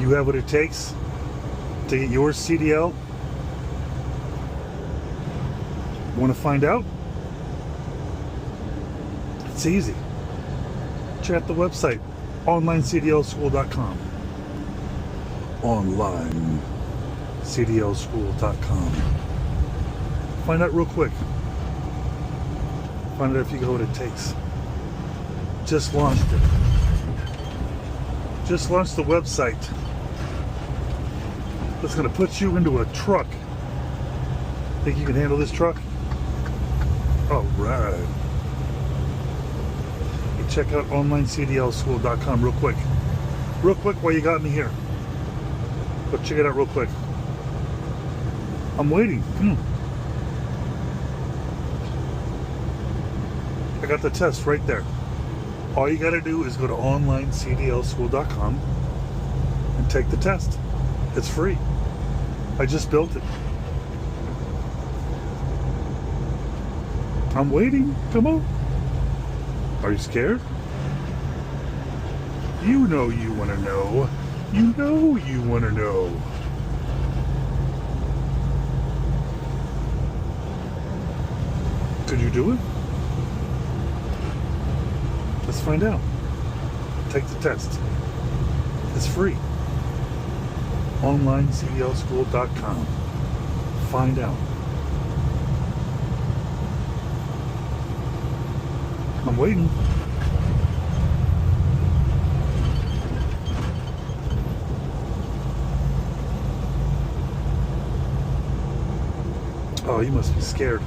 you have what it takes to get your CDL? Want to find out? It's easy. Check out the website, onlinecdlschool.com. onlinecdlschool.com. Find out real quick. Find out if you got what it takes. Just launched it. Just launched the website. That's going to put you into a truck. Think you can handle this truck? All right. You check out onlinecdlschool.com real quick. Real quick while you got me here. Go check it out real quick. I'm waiting. I got the test right there. All you got to do is go to onlinecdlschool.com and take the test. It's free. I just built it. I'm waiting. Come on. Are you scared? You know you want to know. You know you want to know. Could you do it? Let's find out. Take the test. It's free. onlinecdlschool.com. Find out. I'm waiting. Oh, you must be scared.